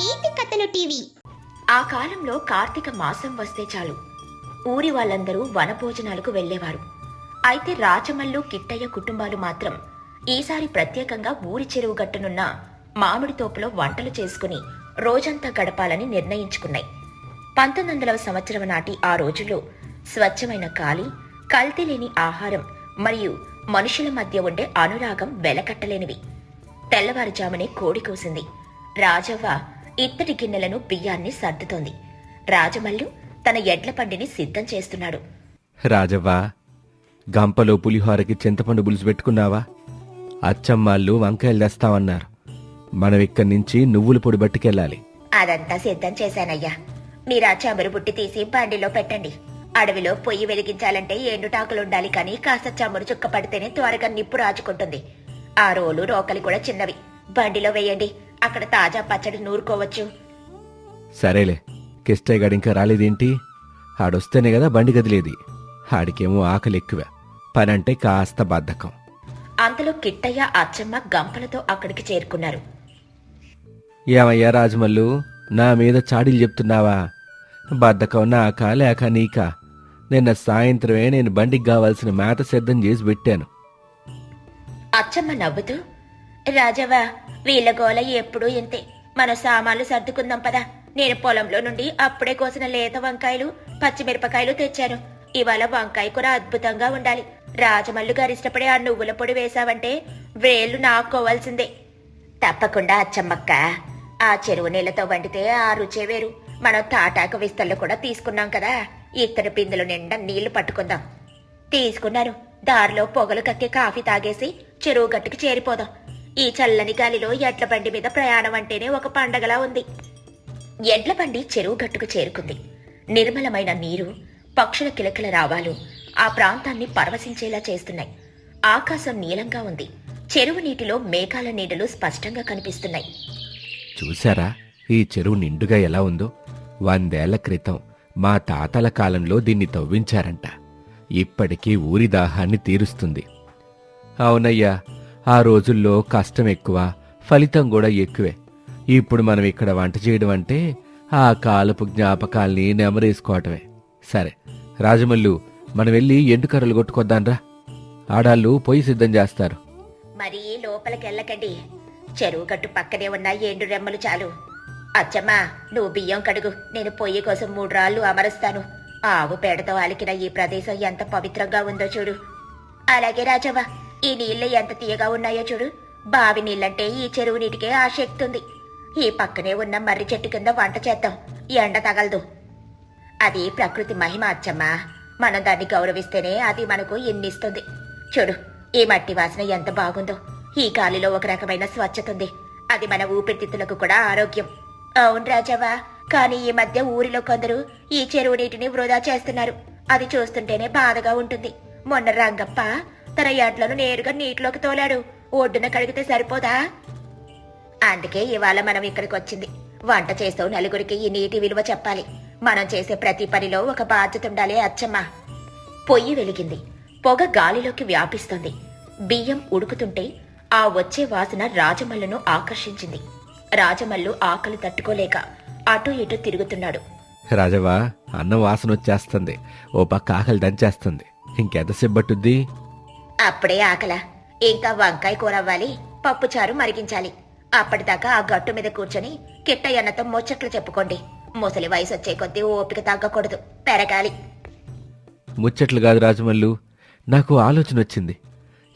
నీతి కథలు టీవీ. ఆ కాలంలో కార్తీక మాసం వస్తే చాలు ఊరి వాళ్ళందరూ వనభోజనాలకు వెళ్లేవారు. అయితే రాజమల్లు, కిట్టయ్య కుటుంబాలు మాత్రం ఈసారి ప్రత్యేకంగా ఊరి చెరువు గట్టునున్న మామిడి తోపులో వంటలు చేసుకుని రోజంతా గడపాలని నిర్ణయించుకున్నాయి. 1900వ సంవత్సరం నాటి ఆ రోజుల్లో స్వచ్ఛమైన గాలి, కల్తీ లేని ఆహారం మరియు మనుషుల మధ్య ఉండే అనురాగం వెలకట్టలేనివి. తెల్లవారుజామునే కోడి కూసింది. రాజవ్వ ఇత్తడి గిన్నెలను బియ్యాన్ని సర్దుతోంది. రాజమల్లు తన ఎడ్ల పండిని సిద్ధం చేస్తున్నాడు. రాజవ్వా, గంపలో పులిహోరకి చింతపండు పులుసు పెట్టుకున్నావా? అచ్చమ్మాళ్ళు వంకాయలు తెస్తామన్నారు. మనం ఇక్కడి నుంచి నువ్వుల పొడి పట్టుకెళ్ళాలి. అదంతా సిద్ధం చేశానయ్యా. మీరా చమురు బుట్టి తీసి బండిలో పెట్టండి. అడవిలో పొయ్యి వెలిగించాలంటే ఎండుటాకులుండాలి, కానీ కాస్త చమురు చుక్క పడితేనే త్వరగా నిప్పు రాజుకుంటుంది. ఆ రోలు రోకలి కూడా చిన్నవి. బండిలో వేయండి, అక్కడ తాజా పచ్చడి నూరుకోవచ్చు. సరేలే, కిష్టయ్య గడింకా రాలేదేంటి? ఆడొస్తేనే కదా బండి కదిలేది. ఆడికేమో ఆకలి ఎక్కువ, పనంటే కాస్త బద్ధకం. అంతలో కిట్టయ్య, అచ్చమ్మ గంపలతో అక్కడికి చేరుకున్నారు. ఏమయ్యా రాజమల్లు, నా మీద చాడీలు చెప్తున్నావా? బద్ధకం నాకా లేక నీకా? నిన్న సాయంత్రమే నేను బండికి కావాల్సిన మేత సిద్ధం చేసి పెట్టాను. అచ్చమ్మ నవ్వుతూ, రాజవ్వా, వీళ్ళ గోల ఎప్పుడూ ఇంతే. మన సామాన్లు సర్దుకుందాం పదా. నేను పొలంలో నుండి అప్పుడే కోసిన లేత వంకాయలు, పచ్చిమిరపకాయలు తెచ్చాను. ఇవాళ వంకాయ కూర అద్భుతంగా ఉండాలి. రాజమల్లు గారు ఇష్టపడే ఆ నువ్వుల పొడి వేశావంటే వేళ్లు నాక్కోవాల్సిందే. తప్పకుండా అచ్చమ్మక్క. ఆ చెరువు నీళ్లతో వండితే ఆ రుచే వేరు. మనం తాటాకు విస్తళ్ళు కూడా తీసుకున్నాం కదా. ఇత్తడి బిందెలు నిండా నీళ్లు పట్టుకుందాం. తీసుకున్నాను. దారిలో పొగలు కక్కే కాఫీ తాగేసి చెరువు గట్టుకి చేరిపోదాం. ఈ చల్లని గాలిలో ఎడ్ల బండి మీద ప్రయాణం అంటేనే ఒక పండగలా ఉంది. ఎడ్ల బండి చెరువు గట్టుకు చేరుకుంది. నిర్మలమైన నీరు, పక్షుల కిలకిల రావాలు ఆ ప్రాంతాన్ని పరవశించేలా చేస్తున్నాయి. ఆకాశం నీలంగా ఉంది. చెరువు నీటిలో మేఘాల నీడలు స్పష్టంగా కనిపిస్తున్నాయి. చూశారా ఈ చెరువు నిండుగా ఎలా ఉందో? 100 ఏళ్ల క్రితం మా తాతల కాలంలో దీన్ని తవ్వించారంట. ఇప్పటికీ ఊరి దాహాన్ని తీరుస్తుంది. అవునయ్యా, ఆ రోజుల్లో కష్టం ఎక్కువ, ఫలితం కూడా ఎక్కువే. ఇప్పుడు మనం ఇక్కడ వంట చేయడం అంటే ఆ కాలపు జ్ఞాపకాల్ని నెమరేసుకోవటమే. సరే రాజమల్లు, మనం వెళ్ళి ఎండుకర్రలు కొట్టుకొద్దాన్రా. ఆడాళ్ళు పొయ్యి సిద్ధం చేస్తారు. మరీ లోపలికెళ్ళకండి. చెరువు గట్టు పక్కనే ఉన్న ఎండు రెమ్మలు చాలు. అచ్చమ్మా, నువ్వు బియ్యం కడుగు. నేను పొయ్యి కోసం 3 రాళ్లు అమరుస్తాను. ఆవు పేడతో అలికిన ఈ ప్రదేశం ఎంత పవిత్రంగా ఉందో చూడు. అలాగే రాజవ్వ, ఈ నీళ్లు ఎంత తీయగా ఉన్నాయో చూడు. బావి నీళ్ళంటే ఈ చెరువు నీటికే ఆ శక్తి ఉంది. ఈ పక్కనే ఉన్న మర్రి చెట్టు కింద వంట చేద్దాం. ఎండ తగలదు. అది ప్రకృతి మహిమ అచ్చమ్మా. మనం దాన్ని గౌరవిస్తేనే అది మనకు ఇన్నిస్తుంది. చూడు, ఈ మట్టి వాసన ఎంత బాగుందో. ఈ గాలిలో ఒక రకమైన స్వచ్ఛత ఉంది. అది మన ఊపిరితిత్తులకు కూడా ఆరోగ్యం. అవును రాజవ్వా, కానీ ఈ మధ్య ఊరిలో కొందరు ఈ చెరువు నీటిని వృధా చేస్తున్నారు. అది చూస్తుంటేనే బాధగా ఉంటుంది. మొన్న రంగప్ప తన ఎడ్లను నేరుగా నీటిలోకి తోలాడు. ఒడ్డున కడిగితే సరిపోదా? అందుకే ఇవాళ మనం ఇక్కడికి వచ్చింది. వంట చేస్తూ నలుగురికి ఈ నీటి విలువ చెప్పాలి. మనం చేసే ప్రతి పనిలో ఒక బాధ్యత ఉండాలి అచ్చమ్మా. పొయ్యి వెలిగింది. పొగ గాలిలోకి వ్యాపిస్తుంది. బియ్యం ఉడుకుతుంటే ఆ వచ్చే వాసన రాజమల్లును ఆకర్షించింది. రాజమల్లు ఆకలి తట్టుకోలేక అటూ ఇటూ తిరుగుతున్నాడు. రాజవ్వా, అన్నం వాసన వచ్చేస్తుంది. ఓ పక్క ఆకలి దంచేస్తుంది. ఇంకెంత సిబ్బట్టుద్ది? అప్పుడే ఆకలా? ఇంకా వంకాయ కూర అవ్వాలి, పప్పుచారు మరిగించాలి. అప్పటిదాకా ఆ గట్టు మీద కూర్చొని కిట్టయ్యన్నతో ముచ్చట్లు చెప్పుకోండి. ముసలి వయసు వచ్చే కొద్దీ ఓపిక తగ్గకూడదు, పెరగాలి. ముచ్చట్లు కాదు రాజమల్లు, నాకు ఆలోచన వచ్చింది.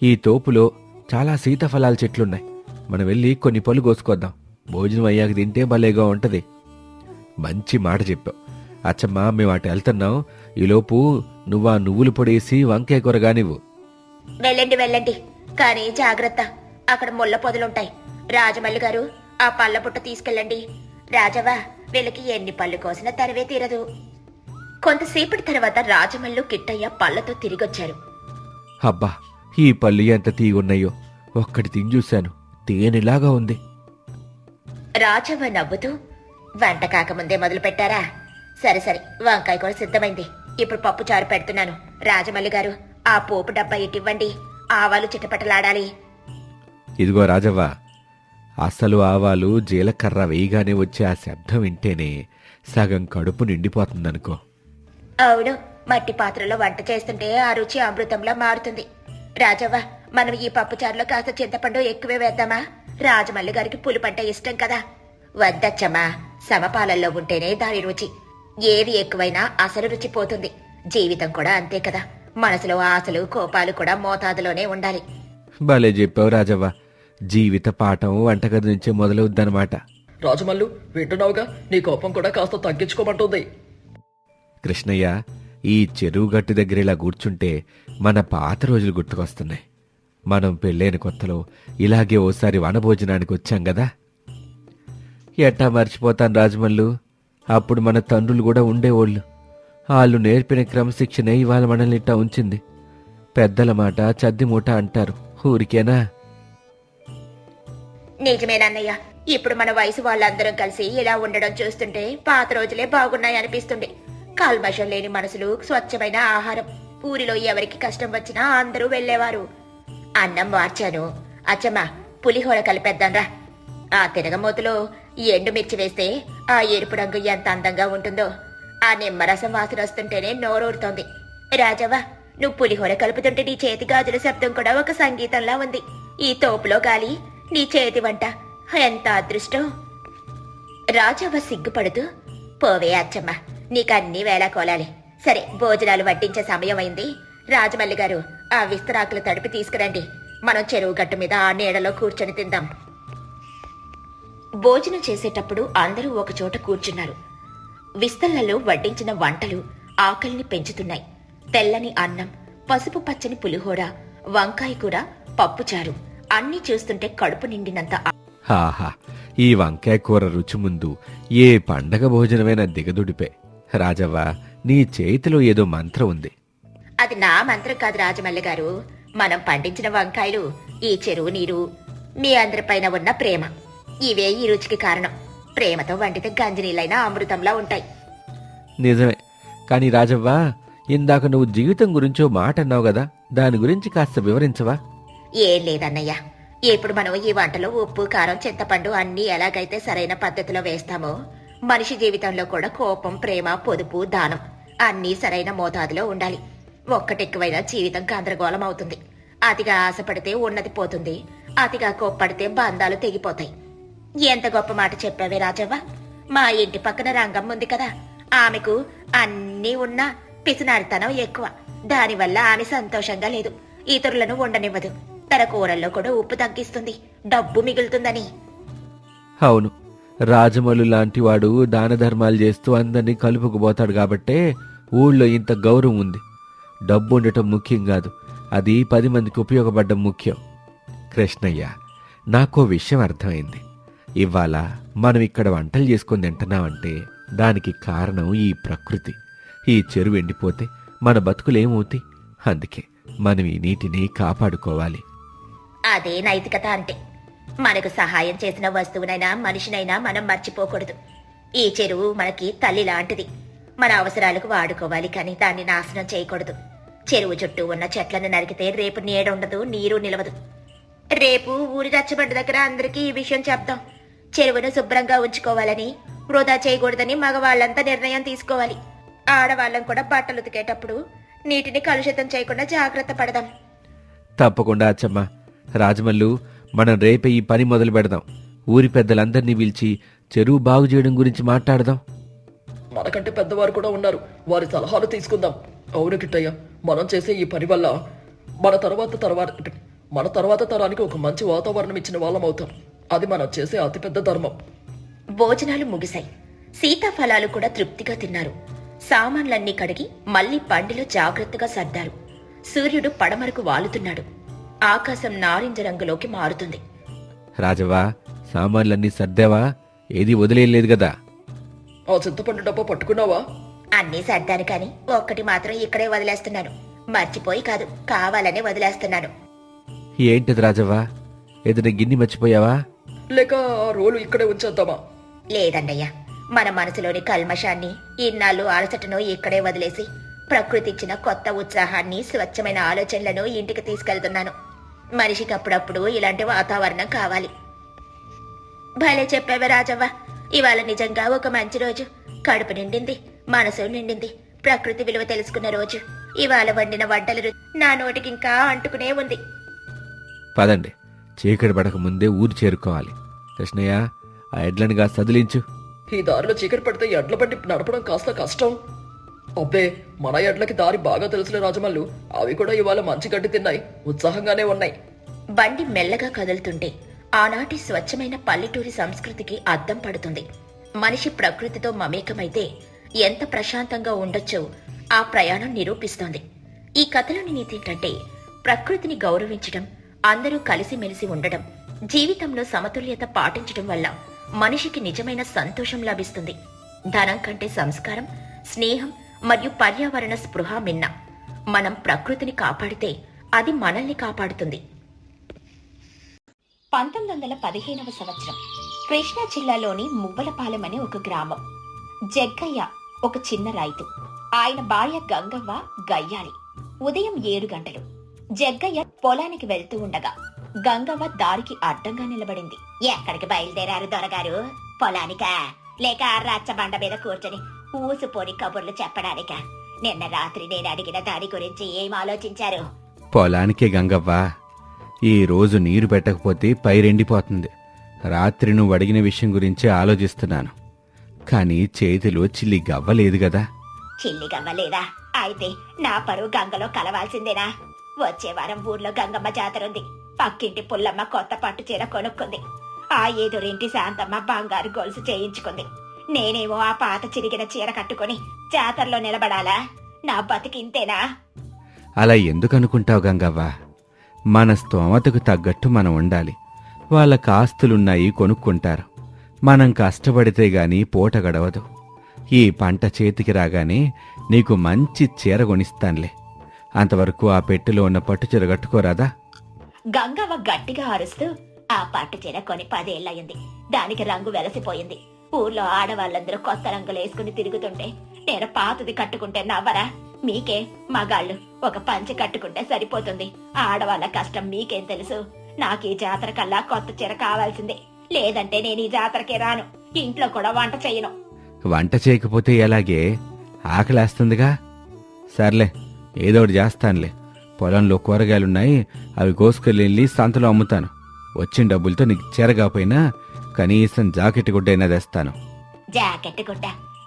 ఈ తోపులో చాలా సీతాఫలాల చెట్లున్నాయి. మనం వెళ్ళి కొన్ని పళ్ళు కోసుకొద్దాం. భోజనం అయ్యాక తింటే భలేగా ఉంటది. మంచి మాట చెప్పావు అచ్చమ్మా. మేము అటు వెళ్తున్నాం. ఈలోపు నువ్వు ఆ నువ్వులు పొడేసి వంకాయ కూర గానివ్వు. వెళ్ళండి వెళ్ళండి, కానీ జాగ్రత్త. అక్కడ ముళ్ళ పొదలుంటాయి. రాజమల్లి గారు, ఆ పళ్ళ పుట్ట తీసుకెళ్ళండి. రాజవ్వా, వీళ్ళకి ఎన్ని పళ్ళు కోసినా తరవే తీరదు. కొంతసేపటి తర్వాత రాజమల్లు, కిట్టయ్య పళ్ళతో తిరిగొచ్చారు. అబ్బా, ఈ పళ్ళు ఎంత తీగున్నాయో! ఒక్కటి తిని చూశాను, తేనెలాగా ఉంది. రాజవ్వ నవ్వుతూ, వంట కాకముందే మొదలు పెట్టారా? సరే సరే, వంకాయ కూడా సిద్ధమైంది. ఇప్పుడు పప్పు చారు పెడుతున్నాను. రాజమల్లి గారు, ఆ పోపు డబ్బా ఇటివ్వండి. ఆవాలు చిటపటలాడాలి. ఇదిగో రాజవ్వ, అసలు ఆవాలు జీలకర్ర వేయగానే వచ్చే ఆ శబ్దం వింటేనే సగం కడుపు నిండిపోతుందనుకో. అవును, మట్టి పాత్రలో వంట చేస్తుంటే ఆ రుచి అమృతంలా మారుతుంది. రాజవ్వ, మనం ఈ పప్పుచారులో కాస్త చింతపండు ఎక్కువే వేద్దామా? రాజమల్లి గారికి పులుపంటే ఇష్టం కదా. వద్దచ్చమ్మా, సమపాలల్లో ఉంటేనే దాని రుచి. ఏది ఎక్కువైనా అసలు రుచి పోతుంది. జీవితం కూడా అంతే కదా, మనసులో ఆశలు కోపాలు కూడా మోతాదులోనే ఉండాలి. భలే చెప్పావు రాజవ్వ. జీవిత పాఠం వంటగది నుంచే మొదలవుద్దనమాట. రాజమల్లు, వింటున్నావుగా, నీ కోపం కూడా కాస్త తగ్గించుకోమంటుంది. కృష్ణయ్య, ఈ చెరువు గట్టు దగ్గర ఇలా కూర్చుంటే మన పాత రోజులు గుర్తుకొస్తున్నాయి. మనం పెళ్ళైన కొత్తలో ఇలాగే ఓసారి వనభోజనానికి వచ్చాం కదా. ఎట్టా మర్చిపోతాను రాజమల్లు. అప్పుడు మన తండ్రులు కూడా ఉండేవాళ్ళు. వాళ్ళు నేర్పిన క్రమశిక్షణ ఇవాళ మనల్ని ఇట్టా ఉంచింది. పెద్దల మాట చద్ది మూట అంటారు, ఊరికేనా? నిజమేనన్నయ్య, ఇప్పుడు మన వయసు వాళ్ళందరం కలిసి ఇలా ఉండడం చూస్తుంటే పాత రోజులే బాగున్నాయి అనిపిస్తుంది. కల్మషం లేని మనసులు, స్వచ్ఛమైన ఆహారం. ఊరిలో ఎవరికి కష్టం వచ్చినా అందరూ వెళ్లేవారు. అన్నం మార్చాను. అచ్చమ్మ, పులిహోర కలిపేద్దాంరా. ఆ తిరగమూతలో ఎండుమిర్చి వేస్తే ఆ ఎరుపు రంగు ఎంత అందంగా ఉంటుందో. ఆ నిమ్మరసం వాసన వస్తుంటేనే నోరూరుతోంది. రాజవ్వ, నువ్వు పులిహోర కలుపుతుంటే నీ చేతి గాజుల శబ్దం కూడా ఒక సంగీతంలా ఉంది. ఈ తోపులో గాలి, నీ చేతి వంట, ఎంత అదృష్టం. రాజవ్వ సిగ్గుపడుతూ, పోవే అచ్చమ్మ, నీకన్నీ వేళా కోలాలి. సరే, భోజనాలు వడ్డించే సమయం అయింది. రాజమల్లి గారు, ఆ విస్తరాకులు తడిపి తీసుకురండి. మనం చెరువు గట్టు మీద ఆ నీడలో కూర్చొని తిందాం. భోజనం చేసేటప్పుడు అందరూ ఒకచోట కూర్చున్నారు. విస్తళ్లలో వడ్డించిన వంటలు ఆకలిని పెంచుతున్నాయి. తెల్లని అన్నం, పసుపు పచ్చని పులిహోర, వంకాయ కూర, పప్పుచారు అన్నీ చూస్తుంటే కడుపు నిండినంత ఆహా, ఈ వంకాయ కూర రుచి ముందు ఏ పండగ భోజనమైనా దిగదుడిపే. రాజవ్వ, నీ చేతిలో ఏదో మంత్రం ఉంది. అది నా మంత్రం కాదు రాజమల్లి గారు. మనం పండించిన వంకాయలు, ఈ చెరువు నీరు, మీ అందరిపైన ఉన్న ప్రేమ, ఇవే ఈ రుచికి కారణం. ప్రేమతో వండితే గంజినీళ్ళైనా అమృతంలా ఉంటాయి. నిజమే. కానీ రాజవ్వ, ఇందాక నువ్వు జీవితం గురించో మాట అన్నావు కదా, దాని గురించి కాస్త వివరించవా? ఏం లేదన్నయ్య, ఇప్పుడు మనం ఈ వంటలో ఉప్పు, కారం, చింతపండు అన్నీ ఎలాగైతే సరైన పద్ధతిలో వేస్తామో, మనిషి జీవితంలో కూడా కోపం, ప్రేమ, పొదుపు, దానం అన్నీ సరైన మోతాదులో ఉండాలి. ఒక్కటెక్కువైనా జీవితం గందరగోళం అవుతుంది. అతిగా ఆశపడితే ఉన్నది పోతుంది, అతిగా కోప్పడితే బంధాలు తెగిపోతాయి. ఎంత గొప్ప మాట చెప్పావే రాజవ్వ. మా ఇంటి పక్కన రంగం ఉంది కదా, ఆమెకు అన్నీ ఉన్నా పిసినారితనం ఎక్కువ. దానివల్ల ఆమె సంతోషంగా లేదు, ఇతరులను ఉండనివ్వదు. తన కూరల్లో కూడా ఉప్పు తగ్గిస్తుంది, డబ్బు మిగులుతుందని. అవును, రాజమౌళి లాంటి వాడు దాన ధర్మాలు చేస్తూ అందరినీ కలుపుకుపోతాడు కాబట్టే ఊళ్ళో ఇంత గౌరవం ఉంది. డబ్బు ఉండటం ముఖ్యం కాదు, అది 10 మందికి ఉపయోగపడడం ముఖ్యం. కృష్ణయ్య, నాకో విషయం అర్థమైంది. ఇవాళ మనం ఇక్కడ వంటలు చేసుకుని తింటున్నామంటే దానికి కారణం ఈ ప్రకృతి. ఈ చెరువు ఎండిపోతే మన బతుకులేమవుతాయి? అందుకే మనం ఈ నీటిని కాపాడుకోవాలి. అదే నైతికత అంటే. మనకు సహాయం చేసిన వస్తువునైనా మనిషినైనా మనం మర్చిపోకూడదు. ఈ చెరువు మనకి తల్లి లాంటిది. మన అవసరాలకు వాడుకోవాలి, కానీ దాన్ని నాశనం చేయకూడదు. చెరువు చుట్టూ ఉన్న చెట్లను నరికితే రేపు నీడ ఉండదు, నీరు నిలవదు. రేపు ఊరి రచ్చబండ దగ్గర అందరికీ ఈ విషయం చెప్తాం. చెరువును శుభ్రంగా ఉంచుకోవాలని, వృధా చేయకూడదని మగవాళ్లంతా నిర్ణయం తీసుకోవాలి. ఆడవాళ్ళం కూడా బట్టలు ఉతికేటప్పుడు నీటిని కలుషితం చేయకుండా జాగ్రత్త పడదాం. తప్పకుండా అచ్చమ్మ. రాజమల్లు, మనం రేపే ఈ పని మొదలు పెడదాం. ఊరి పెద్దలందరినీ పిలిచి చెరువు బాగు చేయడం గురించి మాట్లాడదాం. మనకంటే పెద్దవారు కూడా ఉన్నారు, వారి సలహాలు తీసుకుందాం. అవును కిట్టయ్య, మనం చేసే ఈ పని వల్ల మన తర్వాత తరానికి ఒక మంచి వాతావరణం ఇచ్చిన వాళ్ళం అవుతాం. అది మనం చేసే అతిపెద్ద ధర్మం. భోజనాలు ముగిశాయి. సీతాఫలాలు కూడా తృప్తిగా తిన్నారు. సామాన్లన్నీ కడిగి మళ్లీ బండిలో జాగ్రత్తగా సర్దారు. సూర్యుడు పడమరకు వాలుతున్నాడు. ఆకాశం నారింజ రంగులోకి మారుతుంది. రాజవ్వ, సామాన్లన్నీ సర్దావా? ఏది వదిలేయలేదు కదా? ఆ చింతపండు డబ్బా పట్టుకున్నావా? అన్నీ సర్దాను, కాని ఒక్కటి మాత్రం ఇక్కడే వదిలేస్తున్నాను. మర్చిపోయి కాదు, కావాలనే వదిలేస్తున్నాను. ఏంటిది రాజవ్వ? ఏదైనా గిన్నె మర్చిపోయావా? లేక ఆ రోలు ఇక్కడే ఉంచేద్దామా? లేదండయ్యా, మన మనసులోని కల్మషాన్ని, ఇన్నాళ్ళు అలసటను ఇక్కడే వదిలేసి ప్రకృతి ఇచ్చిన కొత్త ఉత్సాహాన్ని, స్వచ్ఛమైన ఆలోచనలను ఇంటికి తీసుకెళ్తున్నాను. మనిషికి అప్పుడప్పుడు ఇలాంటి వాతావరణం కావాలి. భలే చెప్పావే రాజవ్వ. ఇవాళ నిజంగా ఒక మంచి రోజు. కడుపు నిండింది, మనసు నిండింది. ప్రకృతి విలువ తెలుసుకున్న రోజు. ఇవాళ వండిన వంటల రుచి నా నోటికి ఇంకా అంటుకునే ఉంది. పదండి, చీకటి పడక ముందే ఊరు చేరుకోవాలి. కృష్ణయ్య, ఆ ఎడ్లను కాస్త సదిలించు. ఈ దారిలో చీకటి పడితే ఎడ్ల బండి నడపడం కాస్త కష్టం. అబ్బే, మన ఎడ్లకి దారి బాగా తెలుసులే రాజమల్లు. అవి కూడా ఇవాళ మంచి గడ్డి తిన్నాయి, ఉత్సాహంగానే ఉన్నాయి. బండి మెల్లగా కదులుతుంటే ఆనాటి స్వచ్ఛమైన పల్లెటూరి సంస్కృతికి అద్దం పడుతుంది. మనిషి ప్రకృతితో మమేకమైతే ఎంత ప్రశాంతంగా ఉండొచ్చో ఆ ప్రయాణం నిరూపిస్తోంది. ఈ కథలోని నీతి ఏంటంటే, ప్రకృతిని గౌరవించడం, అందరూ కలిసిమెలిసి ఉండడం, జీవితంలో సమతుల్యత పాటించడం వల్ల మనిషికి నిజమైన సంతోషం లభిస్తుంది. ధనం కంటే సంస్కారం, స్నేహం మరియు పర్యావరణ స్పృహ మిన్న. మనం ప్రకృతిని కాపాడితే అది మనల్ని కాపాడుతుంది. 1915వ సంవత్సరం కృష్ణా జిల్లాలోని మువ్వలపాలెం అనే ఒక గ్రామం. జగ్గయ్య ఒక చిన్న రైతు. ఆయన భార్య గంగవ్వ గయ్యాలి. ఉదయం 7 గంటలు జగ్గయ్య పొలానికి వెళ్తూ ఉండగా గంగవ్వ దారికి అడ్డంగా నిలబడింది. ఎక్కడికి బయలుదేరారు దొరగారు? పొలానికా, లేక రచ్చబండ మీద కూర్చొని ఊసుపోని కబుర్లు చెప్పడానికా? నిన్న రాత్రి నేను అడిగిన దాని గురించి ఏం ఆలోచించారు? పొలానికే గంగవ్వ. ఈ రోజు నీరు పెట్టకపోతే పైరెండిపోతుంది. రాత్రి నువ్వు అడిగిన విషయం గురించి ఆలోచిస్తున్నాను. కానీ చేతిలో చిల్లి గవ్వలేదు కదా. చిల్లి గవ్వలేదా? అయితే నా పరువు గంగలో కలవాల్సిందేనా? వచ్చే వారం ఊర్లో గంగమ్మ జాతరుంది. పక్కింటి పుల్లమ్మ కొత్త పట్టు చీర కొనుక్కుంది. ఆ ఎదురింటి శాంతమ్మ బంగారు గొలుసు చేయించుకుంది. నేనేమో ఆ పాత చిరిగిన చీర కట్టుకుని జాతరలో నిలబడాలా? నా బతికింతేనా? అలా ఎందుకు అనుకుంటావు గంగవ్వ? మన స్తోమతకు తగ్గట్టు మనం ఉండాలి. వాళ్ళకి ఆస్తులున్నాయి, కొనుక్కుంటారు. మనం కష్టపడితే గాని పూట గడవదు. ఈ పంట చేతికి రాగానే నీకు మంచి చీర కొనిస్తానులే. అంతవరకు ఆ పెట్టెలో ఉన్న పట్టు చీర కట్టుకోరాదా? గంగవ్వ గట్టిగా అరుస్తూ, ఆ పట్టు చీర కొని 10 ఏళ్లయింది. దానికి రంగు వెలసిపోయింది. ఊర్లో ఆడవాళ్ళందరూ కొత్త రంగులు వేసుకుని తిరుగుతుంటే నేను పాతది కట్టుకుంటే నవ్వరా? మీకే మగాళ్ళు ఒక పంచె కట్టుకుంటే సరిపోతుంది. ఆడవాళ్ళ కష్టం మీకేం తెలుసు? నాకు ఈ జాతర కల్లా కొత్త చీర కావాల్సిందే. లేదంటే నేను ఈ జాతరకే రాను. ఇంట్లో కూడా వంట చేయను. వంట చేయకపోతే ఎలాగే? ఆకలేస్తుందిగా. సర్లే, ఏదోటి చేస్తానులే. పొలంలో కూరగాయలున్నాయి, అవి కోసుకెళ్ళి సంతలో అమ్ముతాను. వచ్చిన డబ్బులతో నీకు చీర కాపోయినా కనీసం జాకెట్ గుడ్డైనా తెస్తాను. జాకెట్ గుడ్డ?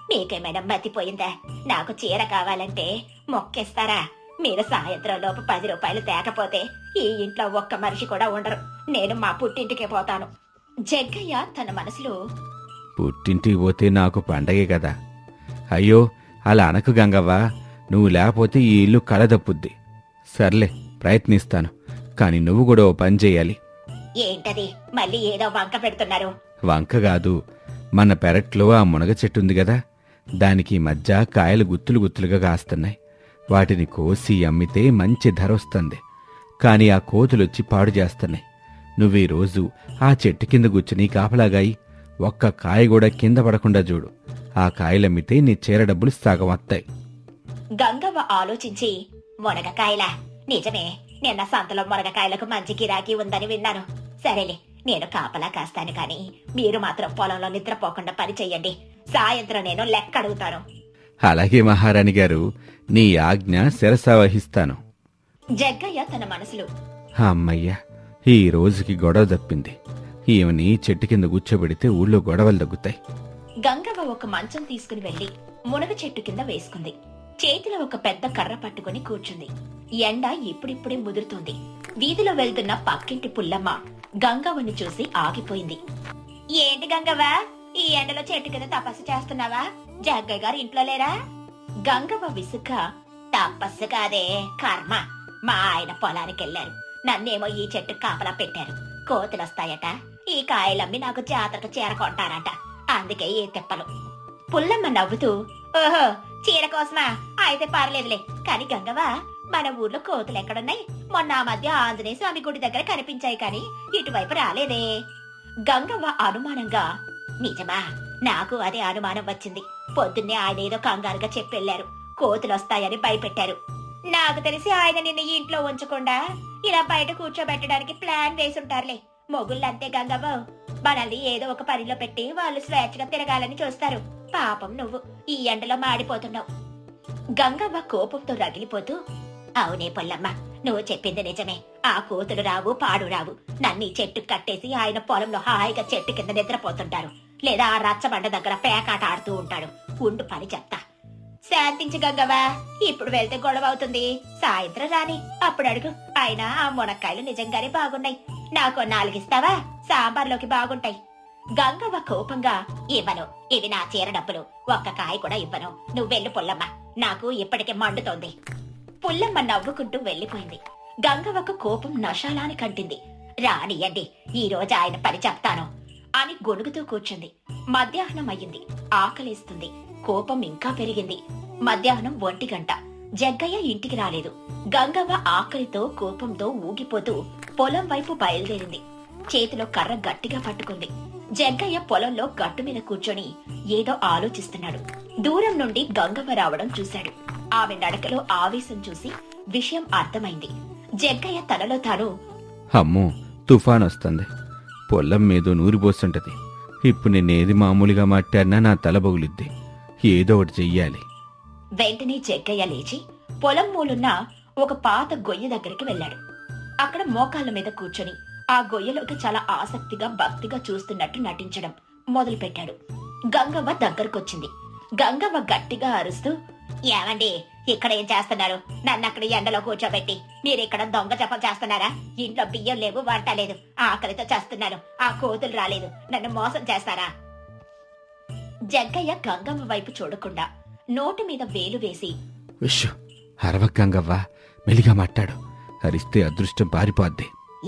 మీకేమైనా మతిపోయిందా? నాకు చీర కావాలంటే మొక్కేస్తారా? మీరు సాయంత్రం లోపు 10 రూపాయలు తేకపోతే ఈ ఇంట్లో ఒక్క మనిషి కూడా ఉండరు. నేను మా పుట్టింటికే పోతాను. జగ్గయ్య తన మనసులో, పుట్టింటికి పోతే నాకు పండగే కదా. అయ్యో, అలా అనకు గంగవ్వ. నువ్వు లేకపోతే ఈ ఇల్లు కలదప్పుద్ది. సర్లే, ప్రయత్నిస్తాను. కాని నువ్వు కూడా ఓ పని చెయ్యాలి. ఏంటది? మళ్ళీ ఏదో వంక పెడుతున్నారు. వంక కాదు, మన పెరట్లో ఆ మునగ చెట్టుంది కదా, దానికి ఈ మధ్య కాయలు గుత్తులు గుత్తులుగా కాస్తున్నాయి. వాటిని కోసి అమ్మితే మంచి ధర వస్తుంది. కాని ఆ కోతులొచ్చి పాడు చేస్తున్నాయి. నువ్వీ రోజు ఆ చెట్టు కింద కూర్చుని కాపలాగాయి ఒక్క కాయ కూడా కింద పడకుండా చూడు. ఆ కాయలమ్మితే నీ చీర డబ్బులు సగం వస్తాయి. గంగవ్వ ఆలోచించి, మునగకాయలా? నిజమే, నిన్న సంతలో మునగకాయలకు మంచి గిరాకీ ఉందని విన్నాను. సరేలే, నేను కాపలా కాస్తాను. కాని మీరు మాత్రం పొలంలో నిద్రపోకుండా పని చెయ్యండి. సాయంత్రం నేను లెక్క అడుగుతాను. అలాగే మహారాణి గారు, నీ ఆజ్ఞ శిరసా వహిస్తాను. జగ్గయ్య తన మనసులో, అమ్మయ్యా, ఈ రోజుకి గొడవ తప్పింది. ఈమెని చెట్టు కింద కూర్చోబెడితే ఊళ్ళో గొడవలు తగ్గుతాయి. గంగవ్వ ఒక మంచం తీసుకుని వెళ్లి మునగ చెట్టు కింద వేసుకుంది. చేతిలో ఒక పెద్ద కర్ర పట్టుకుని కూర్చుంది. ఎండ ఇప్పుడిప్పుడే ముదురుతోంది. వీధిలో వెళ్తున్న పక్కింటి పుల్లమ్మ గంగవ్వని చూసి ఆగిపోయింది. ఏంటి గంగవ్వ, ఈ ఎండలో చెట్టు కింద తపస్సు చేస్తున్నావా? జగ్గయ్య గారు ఇంట్లో లేరా? గంగవ్వ విసుగ్గా, తపస్సు కాదే, కర్మ. మా ఆయన పొలానికి వెళ్లారు. నన్నేమో ఈ చెట్టు కాపలా పెట్టారు. కోతులొస్తాయట. ఈ కాయలమ్మి నాకు జాతరకు చీర కొంటారట. అందుకే ఈ తిప్పలు. పుల్లమ్మ నవ్వుతూ, ఓహో, చీర కోసమా? అయితే పర్లేదులే. కాని గంగవ్వ, మన ఊర్లో కోతులు ఎక్కడున్నాయి? మొన్న ఆ మధ్య ఆంజనేయ స్వామి గుడి దగ్గర కనిపించాయి, కాని ఇటువైపు రాలేదే. గంగవ్వ అనుమానంగా, నిజమా? నాకు అదే అనుమానం వచ్చింది. పొద్దున్నే ఆయన ఏదో కంగారుగా చెప్పెళ్లారు. కోతులొస్తాయని భయపెట్టారు. నాకు తెలిసి ఆయన నిన్న ఇంట్లో ఉంచకుండా ఇలా బయట కూర్చోబెట్టడానికి ప్లాన్ వేసుంటారులే. మొగుళ్ళంతే గంగవ్వ. మనల్ని ఏదో ఒక పనిలో పెట్టి వాళ్ళు స్వేచ్ఛగా తిరగాలని చూస్తారు. పాపం నువ్వు ఈ ఎండలో మాడిపోతున్నావు. గంగవ్వ కోపంతో రగిలిపోతూ, అవునే పొల్లమ్మ, నువ్వు చెప్పింది నిజమే. ఆ కోతులు రావు, పాడు రావు. నన్ను ఈ చెట్టు కట్టేసి ఆయన పొలంలో హాయిగా చెట్టు కింద నిద్రపోతుంటారు, లేదా ఆ రచ్చబండ దగ్గర పేకాట ఆడుతూ ఉంటాడు. ఉండు పని చెప్తా. శాంతించి గంగవ్వ, ఇప్పుడు వెళ్తే గొడవ అవుతుంది. సాయంత్రం రాని, అప్పుడు అడుగు. ఆయన ఆ మునక్కాయలు నిజంగానే బాగున్నాయి. నాకు 4 ఇస్తావా? సాంబార్లోకి బాగుంటాయి. గంగవ్వ కోపంగా, ఇవ్వను, ఇవి నా చీర డబ్బులు. ఒక్క కాయ కూడా ఇవ్వను. నువ్వు వెళ్ళు పుల్లమ్మ, నాకు ఇప్పటికే మండుతోంది. పుల్లమ్మ నవ్వుకుంటూ వెళ్లిపోయింది. గంగవ్వకు కోపం నశాలాని కంటింది. రానియండి, ఈ రోజు ఆయన పని చెప్తాను అని గొణుగుతూ కూర్చుంది. మధ్యాహ్నం అయ్యింది. ఆకలేస్తుంది. కోపం ఇంకా పెరిగింది. మధ్యాహ్నం 1 గంట. జగ్గయ్య ఇంటికి రాలేదు. గంగవ్వ ఆకలితో కోపంతో ఊగిపోతూ పొలం వైపు బయలుదేరింది. చేతిలో కర్ర గట్టిగా పట్టుకుంది. జగ్గయ్య పొలంలో గట్టు మీద కూర్చొని ఏదో ఆలోచిస్తున్నాడు. దూరం నుండి గంగవ్వ రావడం చూశాడు. ఆమె నడకలో ఆవేశం చూసి విషయం అర్థమైంది. జగ్గయ్య తనలో తాను, అమ్మో, తుఫాన్ వస్తుంది. పొలం మీద నూరిపోస్తుంటది. ఇప్పుడు నేనేది మామూలుగా మాట్లాడినా నా తల బొగులిద్ది. ఏదో ఒకటి చెయ్యాలి. వెంటనే జగ్గయ్య లేచి పొలం మూలున్న ఒక పాత గొయ్యి దగ్గరికి వెళ్ళాడు. అక్కడ మోకాళ్ళ మీద కూర్చొని ఆ గొయ్యలోకి చాలా ఆసక్తిగా భక్తిగా చూస్తున్నట్టు నటించడం మొదలుపెట్టాడు. గంగవ్వ దగ్గరకొచ్చింది. గంగవ్వ గట్టిగా అరుస్తూ, ఏమండి, ఇక్కడ ఏం చేస్తున్నారు? నన్ను అక్కడ ఎండలో కూర్చోబెట్టి మీరిక్కడ దొంగ జపం చేస్తున్నారా? ఇంట్లో బియ్యం లేవు, వంట లేదు, ఆకలితో చేస్తున్నాను. ఆ కోతులు రాలేదు, నన్ను మోసం చేస్తారా? జగ్గయ్య గంగవ్వ వైపు చూడకుండా నోటి మీద వేలు వేసి, విషు, అరవక్ గంగవ్వ, మెలిగా మాట్లాడు. అరిస్తే అదృష్టం పారిపోద్ది.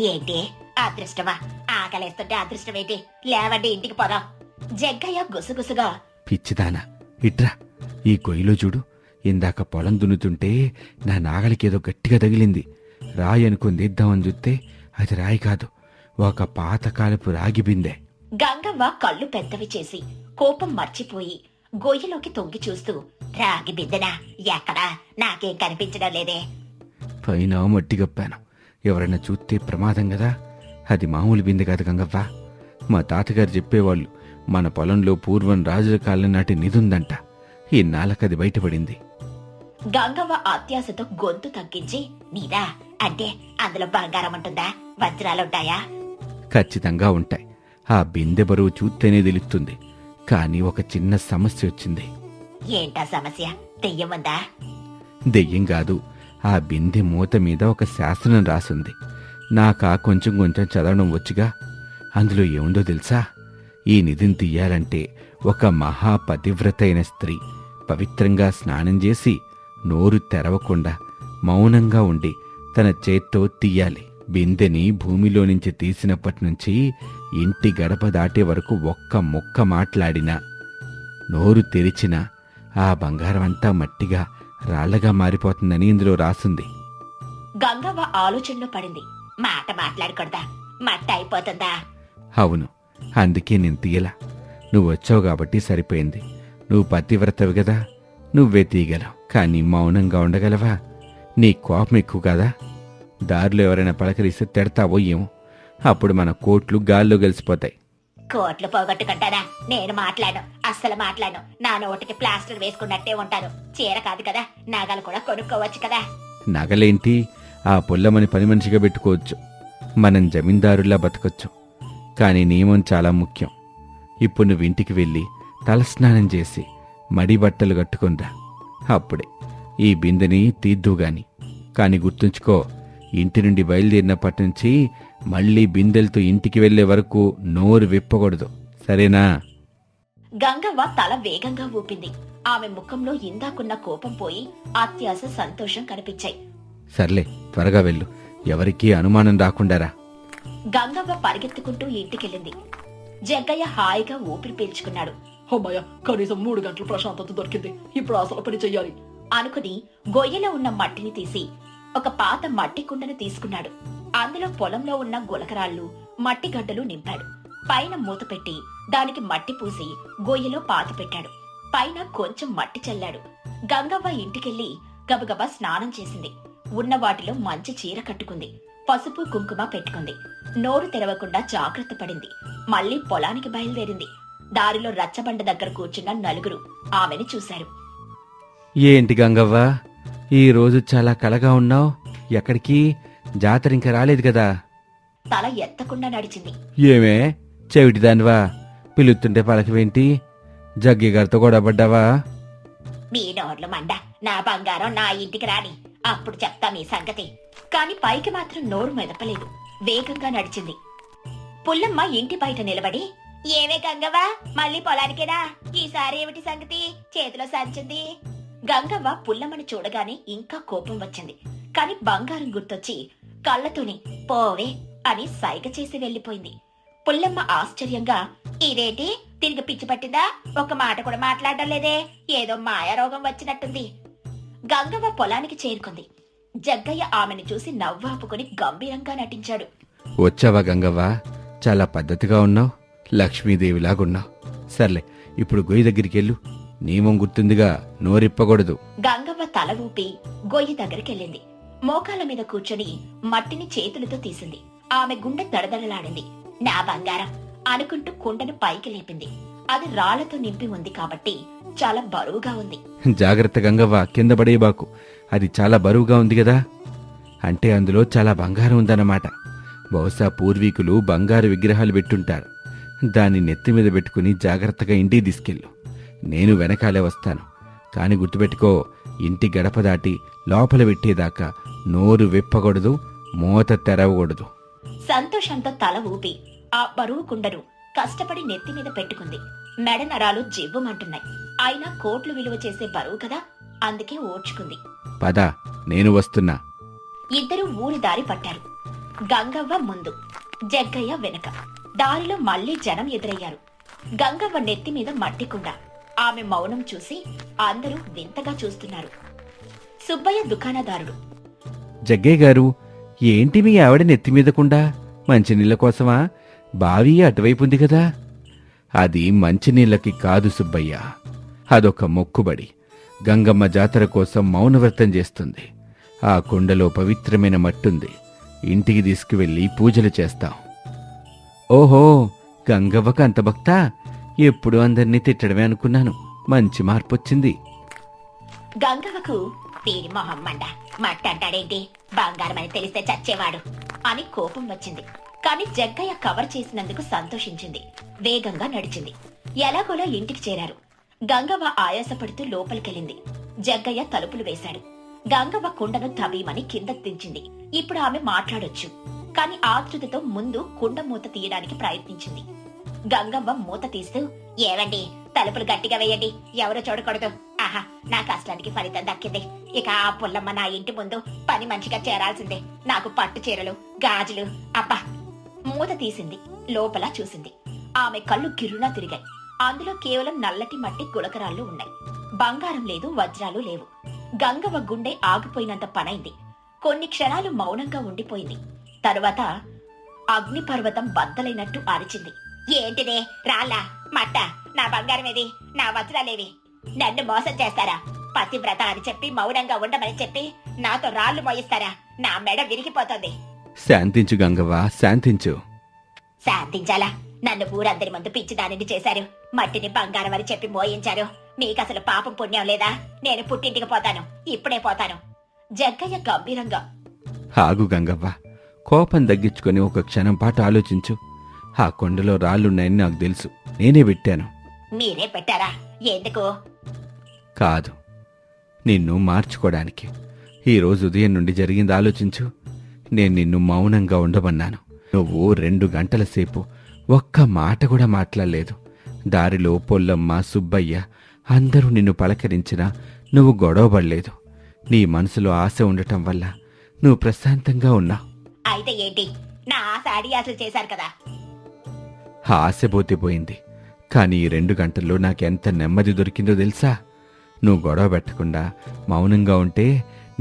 ఏంటి అదృష్టమా? ఆకలేస్తుంటే అదృష్టం ఏంటి? లేవండి, ఇంటికి పోదాం. జగ్గయ్య గుసగుసగా, పిచ్చిదానా, ఇట్రా. ఈ గొయ్యిలో చూడు. ఇందాక పొలం దున్నుతుంటే నా నాగలికేదో గట్టిగా తగిలింది. రాయి అనుకుని ఇద్దామని చూస్తే అది రాయి కాదు, ఒక పాతకాలపు రాగి బిందె. గంగవ్వ కళ్ళు పెద్దవి చేసి కోపం మర్చిపోయి గొయ్యిలోకి తొంగి చూస్తూ, రాగి బిద్దెనా? ఎక్కడా? నాకేం కనిపించడం లేదే. పైన మట్టి గప్పాను. ఎవరైనా చూస్తే ప్రమాదం కదా. అది మామూలు బిందె కాదు గంగవ్వ. మా తాతగారు చెప్పేవాళ్ళు, మన పొలంలో పూర్వం రాజుల కాలం నాటి నిధుందంట. ఇన్నాళ్ళకది బయటపడింది. గంగవ్వ అత్యాశతో గొంతు తగ్గించి, నీదా? అంటే అందులో బంగారం ఉంటుందా? వజ్రాలుంటాయా? ఖచ్చితంగా ఉంటాయి. ఆ బిందె బరువు చూస్తేనే తెలుస్తుంది. కానీ ఒక చిన్న సమస్య వచ్చింది. ఏంటా సమస్య? దెయ్యం ఉందా? దెయ్యం కాదు. ఆ బిందె మూత మీద ఒక శాసనం రాసుంది. నాకా కొంచెం కొంచెం చదవడం వచ్చుగా. అందులో ఏముందో తెలుసా? ఈ నిధిని తీయాలంటే ఒక మహాపతివ్రత అయిన స్త్రీ పవిత్రంగా స్నానం చేసి నోరు తెరవకుండా మౌనంగా ఉండి తన చేత్తో తీయాలి. బిందెని భూమిలో నుంచి తీసినప్పటి నుంచి ఇంటి గడప దాటే వరకు ఒక్క ముక్క మాట్లాడినా, నోరు తెరిచినా ఆ బంగారమంతా మట్టిగా రాళ్లగా మారిపోతుందని ఇందులో రాసుంది. గంగవ్వ ఆలోచనలో పడింది. మాట మాట్లాడకూడదా? మట్టి అయిపోతుందా? అవును, అందుకే నేను తీయలా. నువ్వు వచ్చావు కాబట్టి సరిపోయింది. నువ్వు పతివ్రతవి కదా, నువ్వే తీయగలవు. కానీ మౌనంగా ఉండగలవా? నీ కోపం ఎక్కువ కదా. దారిలో ఎవరైనా పలకరిస్తే తిడతావో ఏమో. అప్పుడు మన కోట్లు గాల్లో గెలిచిపోతాయి. కోట్లు పోగొట్టుకుంటానా? నేను మాట్లాడను, అస్సలు మాట్లాడను. నా నోటికి ప్లాస్టర్ వేసుకున్నట్టే ఉంటాను. చీర కాదు కదా, నగలు కూడా కొనుక్కోవచ్చు కదా. నగలేంటి? ఆ పుల్లమని పని మనిషిగా పెట్టుకోవచ్చు. మనం జమీందారులా బతకొచ్చు. కానీ నియమం చాలా ముఖ్యం. ఇప్పుడు నువ్వు ఇంటికి వెళ్ళి తలస్నానం చేసి మడి బట్టలు కట్టుకుందా. అప్పుడే ఈ బిందెని తీద్దుగాని. కాని గుర్తుంచుకో, ఇంటి నుండి బయలుదేరినప్పటి నుంచి మళ్లీ బిందెలతో ఇంటికి వెళ్లే వరకు నోరు విప్పకూడదు, సరేనా? గంగవ్వ తల వేగంగా ఊపింది. ఆమె ముఖంలో ఇందాకున్న కోపం పోయి అత్యాశ, సంతోషం కనిపించాయి. సర్లే, త్వరగా వెళ్ళు. ఎవరికీ అనుమానం రాకుండారా. గంగవ్వ పరిగెత్తుకుంటూ ఇంటికెళ్ళింది. జగ్గయ్య హాయిగా ఊపిరి పీల్చుకున్నాడు. అమ్మాయ, కనీసం 3 గంటలు ప్రశాంతత దొరికింది. ఇప్పుడు అసలు పని చెయ్యాలి అనుకుని గొయ్యలో ఉన్న మట్టిని తీసి ఒక పాత మట్టి కుండను తీసుకున్నాడు. అందులో పొలంలో ఉన్న గులకరాళ్లు, మట్టి గడ్డలు నింపాడు. పైన మూత పెట్టి దానికి మట్టి పూసి గొయ్యలో పాత పెట్టాడు. పైన కొంచెం మట్టి చల్లాడు. గంగవ్వ ఇంటికెళ్లి గబగబా స్నానం చేసింది. ఉన్న వాటిలో మంచి చీర కట్టుకుంది. పసుపు కుంకుమ పెట్టుకుంది. నోరు తెరవకుండా జాగ్రత్త పడింది. మళ్లీ పొలానికి బయలుదేరింది. దారిలో రచ్చబండ దగ్గర కూర్చున్న నలుగురు ఆమెని చూశారు. ఏంటి గంగవ్వ, ఈరోజు చాలా కలగా ఉన్నావు? ఎక్కడికి? జాతర ఇంకా రాలేదు కదా? తల ఎత్తకుండా నడిచింది. ఏమే చెవిటిదానివా? పిలుస్తుంటే పలకవేంటి? జగ్గి గారితో గొడవపడ్డావా? మీ నోర్లు మండ, నా బంగారం నా ఇంటికి రాని, అప్పుడు చెప్తా మీ సంగతి. కాని పైకి మాత్రం నోరు మెదపలేదు. వేగంగా నడిచింది. పుల్లమ్మ ఇంటి బయట నిలబడి, ఏమే గంగవ్వ, మళ్ళీ పొలానికేనా? ఈసారి ఏమిటి సంగతి? చేతిలో సంచింది. గంగవ్వ పుల్లమ్మని చూడగానే ఇంకా కోపం వచ్చింది. కాని బంగారం గుర్తొచ్చి కళ్ళతోనే పోవే అని సైగ చేసి వెళ్లిపోయింది. పుల్లమ్మ ఆశ్చర్యంగా, ఇదేంటి, తిరిగి పిచ్చి పట్టిందా? ఒక్క మాట కూడా మాట్లాడడం లేదే, ఏదో మాయారోగం వచ్చినట్టుంది. గంగవ్వ పొలానికి చేరుకుంది. జగ్గయ్య ఆమెను చూసి నవ్వాపుకుని గంభీరంగా నటించాడు. వచ్చావా గంగవ్వ? చాలా పద్ధతిగా ఉన్నావు, లక్ష్మీదేవిలాగున్నావు. సర్లే, ఇప్పుడు గొయ్యి దగ్గరికి వెళ్ళు. నియమం గుర్తుందిగా, నోరిప్పకూడదు. గంగవ్వ తల ఊపి గొయ్యి దగ్గరికెళ్ళింది. మోకాళ్ళ మీద కూర్చొని మట్టిని చేతులతో తీసింది. ఆమె గుండె దడదడలాడింది. నా బంగారం అనుకుంటూ కుండను పైకి లేపింది. అది రాళ్లతో నింపి ఉంది కాబట్టి చాలా బరువుగా ఉంది. జాగ్రత్త గంగవ్వ, కింద పడేయబాకు. అది చాలా బరువుగా ఉంది కదా, అంటే అందులో చాలా బంగారం ఉందన్నమాట. బహుశా పూర్వీకులు బంగారు విగ్రహాలు పెట్టుంటారు. దాన్ని నెత్తి మీద పెట్టుకుని జాగ్రత్తగా ఇంటికి తీసుకెళ్ళు. నేను వెనకాలే వస్తాను. కాని గుర్తుపెట్టుకో, ఇంటి గడప దాటి లోపల పెట్టేదాకా నోరు విప్పకూడదు, మూత తెరవకూడదు. సంతోషంతో తల ఊపి ఆ బరువు కుండను కష్టపడి నెత్తి మీద పెట్టుకుంది. మెడ నరాలు జివ్వుమంటున్నాయి. అయినా కోట్లు విలువ చేసే బరువు కదా, అందుకే ఓర్చుకుంది. పద, నేను వస్తున్నా. ఇద్దరూ ఊరి దారి పట్టారు. గంగవ్వ ముందు, జగ్గయ్య వెనక. దారిలో మళ్లీ జనం ఎదురయ్యారు. గంగవ్వ నెత్తి మీద మట్టి కుండ. ఆమె మౌనం చూసి అందరూ వింతగా చూస్తున్నారు. సుబ్బయ్య దుకాణదారుడు. జగ్గయ్య గారు, ఏంటి మీ ఆవిడ నెత్తిమీదకుండా? మంచినీళ్ళ కోసమా? బావి అటువైపు ఉంది కదా. అది మంచినీళ్ళకి కాదు సుబ్బయ్య, అదొక మొక్కుబడి. గంగమ్మ జాతర కోసం మౌనవ్రతం చేస్తుంది. ఆ కుండలో పవిత్రమైన మట్టుంది. ఇంటికి తీసుకువెళ్ళి పూజలు చేస్తాం. ఓహో, గంగవ్వకు అంత భక్తా? ఎప్పుడు అందరినీ తిట్టడమే అనుకున్నాను. మంచి మార్పొచ్చింది. గంగవ్వకు తీరి మొహం మండ, మట్టంటాడేంటి, బంగారం అని తెలిస్తే చచ్చేవాడు అని కోపం వచ్చింది. కాని జగ్గయ్య కవర్ చేసినందుకు సంతోషించింది. వేగంగా నడిచింది. ఎలాగోలా ఇంటికి చేరారు. గంగవ్వ ఆయాసపడుతూ లోపలికెళ్ళింది. జగ్గయ్య తలుపులు వేశాడు. గంగవ్వ కుండను తవ్వీమని కిందకు దించింది. ఇప్పుడు ఆమె మాట్లాడొచ్చు. కాని ఆతృతతో ముందు కుండ మూత తీయడానికి ప్రయత్నించింది. గంగవ్వ మూత తీస్తూ, ఏవండి, తలుపులు గట్టిగా వేయండి, ఎవరో చూడకూడదు. ఆహా, నా కష్టానికి ఫలితం దక్కింది. ఇక ఆ పుల్లమ్మ నా ఇంటి ముందు పని మంచిగా చేరాల్సిందే. నాకు పట్టు చీరలు, గాజులు. అబ్బా! మూత తీసింది. లోపల చూసింది. ఆమె కళ్ళు గిర్రునా తిరిగాయి. అందులో కేవలం నల్లటి మట్టి గులకరాళ్ళు ఉన్నాయి. బంగారం లేదు, వజ్రాలు లేవు. గంగవ్వ గుండె ఆగిపోయినంత పనైంది. కొన్ని క్షణాలు మౌనంగా ఉండిపోయింది. తరువాత అగ్నిపర్వతం బద్దలైనట్టు అరిచింది. ఏంటిదే, రాళ్ళా, మట్ట, నా బంగారమేది, నా వజ్రాలేవి? నన్ను మోసం చేస్తారా? పతివ్రత అని చెప్పి మౌనంగా ఉండమని చెప్పి నాతో రాళ్లు మోయిస్తారా? నా మెడ విరిగిపోతుంది. శాంతించు గంగవ్వ, శాంతించు. శాంతించాలా? నన్ను ఊరందరి ముందు పిచ్చిదానిని చేశారు. మట్టిని బంగారం అని చెప్పి మోయించారు. మీకసలు పాపం పుణ్యం లేదా? నేను పుట్టింటికి పోతాను, ఇప్పుడే పోతాను. జగ్గయ్య గంభీరంగా. ఆగు గంగవ్వ, కోపం తగ్గించుకొని ఒక క్షణం పాటు ఆలోచించు. ఆ కొండలో రాళ్లున్నాయని నాకు తెలుసు. నేనే పెట్టాను. మీరే పెట్టారా? ఎందుకు? కాదు, నిన్ను మార్చుకోవడానికి. ఈరోజు ఉదయం నుండి జరిగింది ఆలోచించు. నేను నిన్ను మౌనంగా ఉండమన్నాను. నువ్వు 2 గంటల సేపు ఒక్క మాట కూడా మాట్లాడలేదు. దారిలో పొల్లమ్మ, సుబ్బయ్య అందరూ నిన్ను పలకరించినా నువ్వు గొడవపడలేదు. నీ మనసులో ఆశ ఉండటం వల్ల నువ్వు ప్రశాంతంగా ఉన్నావు. అయితే ఏంటి? నా ఆశ అడియాసలు చేశారు కదా. ఆశ పోతే కానీ ఈ 2 గంటల్లో నాకెంత నెమ్మది దొరికిందో తెలుసా? నువ్వు గొడవ పెట్టకుండా మౌనంగా ఉంటే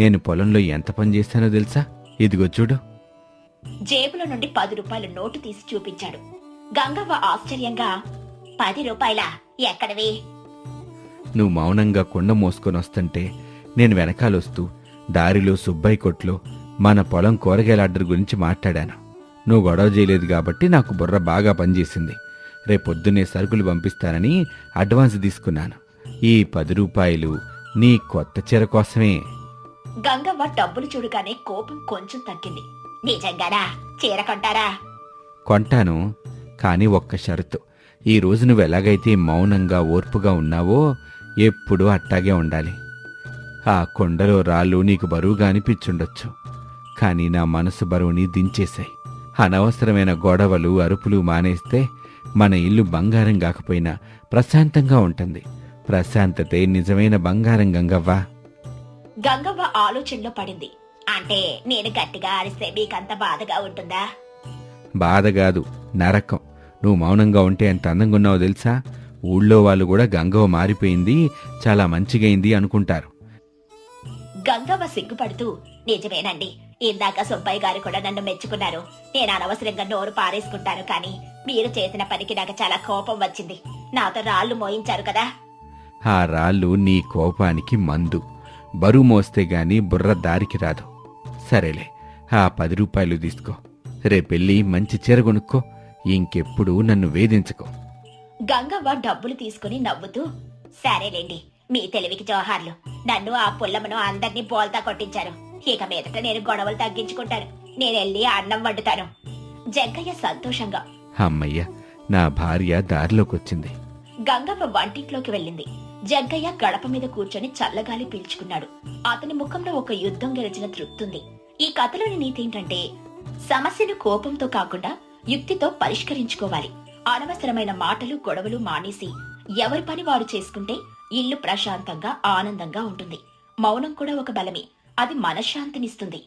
నేను పొలంలో ఎంత పని చేశానో తెలుసా? ఇదిగో చూడు. జేబులో నుండి 10 రూపాయల నోటు తీసి చూపించాడు. గంగవ్వ ఆశ్చర్యంగా, 10 రూపాయలా? ఎక్కడవి? నువ్వు మౌనంగా కొండ మోసుకొని వస్తుంటే నేను వెనకాలొస్తూ దారిలో సుబ్బయ్య కొట్లో మన పొలం కూరగాయల ఆర్డర్ గురించి మాట్లాడాను. నువ్వు గొడవ చేయలేదు కాబట్టి నాకు బుర్ర బాగా పనిచేసింది. రేపొద్దున్నే సరుకులు పంపిస్తానని అడ్వాన్స్ తీసుకున్నాను. ఈ 10 రూపాయలు నీ కొత్త చీర కోసమే. గంగవ్వ డబ్బులు చూడగానే కోపం కొంచెం తగ్గింది. నిజంగానా? చీర కొంటారా? కొంటాను, కానీ ఒక్క షరతు. ఈ రోజు నువ్వు ఎలాగైతే మౌనంగా ఓర్పుగా ఉన్నావో ఎప్పుడూ అట్టాగే ఉండాలి. ఆ కొండలో రాళ్ళు నీకు బరువుగా అనిపించుండొచ్చు, కానీ నా మనసు బరువుని దించేశాయి. అనవసరమైన గొడవలు అరుపులు మానేస్తే మన ఇల్లు బంగారం కాకపోయినా ప్రశాంతంగా ఉంటుంది. ప్రశాంతతే నిజమైన బంగారం గంగవ్వ. గంగవ్వ ఆలోచనలో పడింది. అంటే నేను గట్టిగా అరిస్తే మీకంత బాధగా ఉంటుందా? బాధ కాదు, నరకం. నువ్వు మౌనంగా ఉంటే ఎంత అందంగా ఉన్నావో తెలుసా? ఊళ్ళో వాళ్ళు కూడా గంగవ్వ మారిపోయింది, చాలా మంచిగైంది అనుకుంటారు. గంగవ్వ సిగ్గుపడుతూ, నిజమేనండి, ఇందాక సుబ్బయ్య గారు కూడా నన్ను మెచ్చుకున్నారు. నేను అనవసరంగా నోరు పారేసుకుంటాను, కానీ మీరు చేసిన పనికి నాకు చాలా కోపం వచ్చింది. నాతో రాళ్లు మోయించారు కదా. ఆ రాళ్ళు నీ కోపానికి మందు. బరువు మోస్తే గాని బుర్ర దారికి రాదు. సరేలే, ఆ 10 రూపాయలు తీసుకో. రేపెళ్ళి మంచి చీర కొనుక్కో. ఇంకెప్పుడు నన్ను వేధించుకో. గంగవ్వ డబ్బులు తీసుకుని నవ్వుతూ, సరేలేండి, మీ తెలివికి జోహార్లు. నన్ను ఆ పుల్లమ్మను అందర్నీ బోల్తా కొట్టించారు. ఇక మీదట నేను గొడవలు తగ్గించుకుంటాను. నేనెళ్ళి అన్నం వండుతాను. జగ్గయ్య సంతోషంగా, అమ్మయ్య, నా భార్య దారిలోకొచ్చింది. గంగవ్వ వంటింట్లోకి వెళ్ళింది. జగ్గయ్య గడప మీద కూర్చొని చల్లగాలి పీల్చుకున్నాడు. అతని ముఖంలో ఒక యుద్ధం గెలిచిన తృప్తుంది. ఈ కథలోని నీతి ఏంటంటే, సమస్యను కోపంతో కాకుండా యుక్తితో పరిష్కరించుకోవాలి. అనవసరమైన మాటలు గొడవలు మానేసి ఎవరి పని వారు చేసుకుంటే ఇల్లు ప్రశాంతంగా ఆనందంగా ఉంటుంది. మౌనం కూడా ఒక బలమే, అది మనశ్శాంతినిస్తుంది.